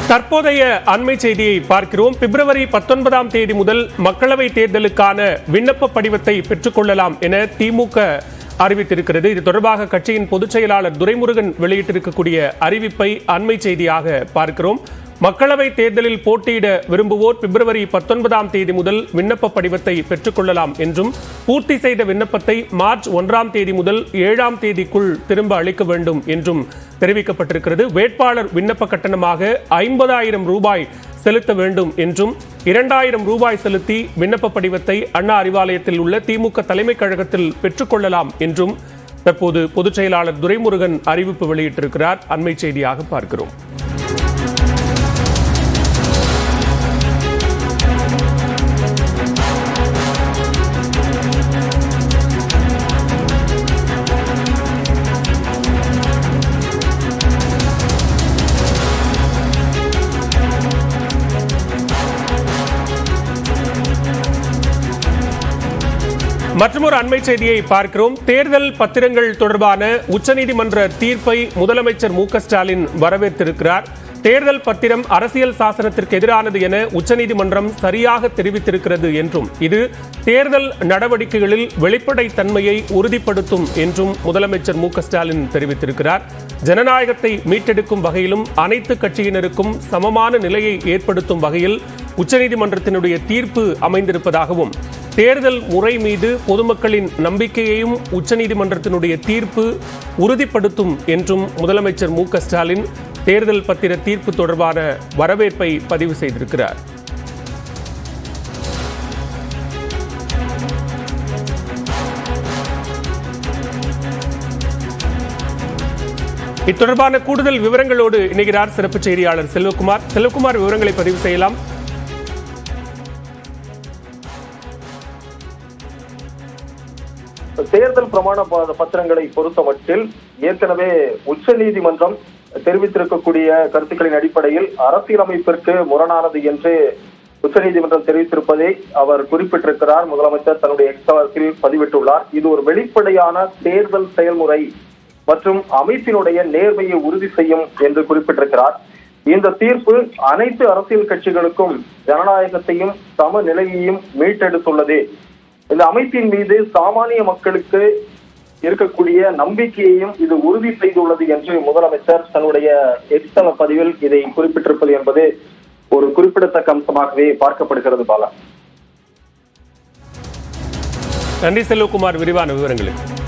தற்போதைய அண்மை செய்தியை பார்க்கிறோம். பிப்ரவரி 19ஆம் தேதி முதல் மக்களவை தேர்தலுக்கான விண்ணப்ப படிவத்தை பெற்றுக் கொள்ளலாம் என திமுக அறிவித்திருக்கிறது. இது தொடர்பாக கட்சியின் பொதுச் செயலாளர் துரைமுருகன் வெளியிட்டிருக்கக்கூடிய அறிவிப்பை அண்மை செய்தியாக பார்க்கிறோம். மக்களவை தேர்தலில் போட்டியிட விரும்புவோர் பிப்ரவரி 19ஆம் தேதி முதல் விண்ணப்ப படிவத்தை பெற்றுக் கொள்ளலாம் என்றும், பூர்த்தி செய்த விண்ணப்பத்தை மார்ச் 1ஆம் தேதி முதல் 7ஆம் தேதிக்குள் திரும்ப அளிக்க வேண்டும் என்றும் தெரிவிக்கப்பட்டிருக்கிறது. வேட்பாளர் விண்ணப்ப கட்டணமாக 50,000 ரூபாய் செலுத்த வேண்டும் என்றும், 2,000 ரூபாய் செலுத்தி விண்ணப்ப படிவத்தை அண்ணா அறிவாலயத்தில் உள்ள திமுக தலைமை கழகத்தில் பெற்றுக்கொள்ளலாம் என்றும் தற்போது பொதுச் செயலாளர் துரைமுருகன் அறிவிப்பு வெளியிட்டிருக்கிறார். அண்மை செய்தியாக பார்க்கிறோம். மற்றொரு அண்மை செய்தியை பார்க்கிறோம். தேர்தல் பத்திரங்கள் தொடர்பான உச்சநீதிமன்ற தீர்ப்பை முதலமைச்சர் மு.க. ஸ்டாலின் வரவேற்றிருக்கிறார். தேர்தல் பத்திரம் அரசியல் சாசனத்திற்கு எதிரானது என உச்சநீதிமன்றம் சரியாக தெரிவித்திருக்கிறது என்றும், இது தேர்தல் நடவடிக்கைகளில் வெளிப்படைத்தன்மையை உறுதிப்படுத்தும் என்றும் முதலமைச்சர் மு.க. ஸ்டாலின் தெரிவித்திருக்கிறார். ஜனநாயகத்தை மீட்டெடுக்கும் வகையிலும் அனைத்து கட்சியினருக்கும் சமமான நிலையை ஏற்படுத்தும் வகையில் உச்சநீதிமன்றத்தினுடைய தீர்ப்பு அமைந்திருப்பதாகவும், தேர்தல் முறை மீது பொதுமக்களின் நம்பிக்கையையும் உச்சநீதிமன்றத்தினுடைய தீர்ப்பு உறுதிப்படுத்தும் என்றும் முதலமைச்சர் மு.க. ஸ்டாலின் தேர்தல் பத்திர தீர்ப்பு தொடர்பான வரவேற்பை பதிவு செய்திருக்கிறார். இத்தொடர்பான கூடுதல் விவரங்களோடு இணைகிறார் சிறப்பு செய்தியாளர் செல்வகுமார். செல்வகுமார், விவரங்களை பதிவு செய்யலாம். தேர்தல் பிரமாண பத்திரங்களை பொறுத்தமட்டில் ஏற்கனவே உச்ச நீதிமன்றம் தெரிவித்திருக்கக்கூடிய கருத்துக்களின் அடிப்படையில் அரசியலமைப்பிற்கு முரணானது என்று உச்சநீதிமன்றம் தெரிவித்திருப்பதை அவர் குறிப்பிட்டிருக்கிறார். முதலமைச்சர் தன்னுடைய எக்ஸ்தலத்தில் பதிவிட்டுள்ளார். இது ஒரு வெளிப்படையான தேர்தல் செயல்முறை மற்றும் அமைப்பினுடைய நேர்மையை உறுதி செய்யும் என்று குறிப்பிட்டிருக்கிறார். இந்த தீர்ப்பு அனைத்து அரசியல் கட்சிகளுக்கும் ஜனநாயகத்தையும் சமநிலையையும் மீட்டெடுத்துள்ளது. இந்த அமைப்பின் மீது சாமானிய மக்களுக்கு இருக்கக்கூடிய நம்பிக்கையையும் இது உறுதி செய்துள்ளது என்று முதலமைச்சர் தன்னுடைய எக்ஸ்தல பதிவில் இதை குறிப்பிட்டிருப்பது என்பது ஒரு குறிப்பிடத்தக்க அம்சமாகவே பார்க்கப்படுகிறது. பாலா, நன்றி செல்வகுமார், விரிவான விவரங்களுக்கு.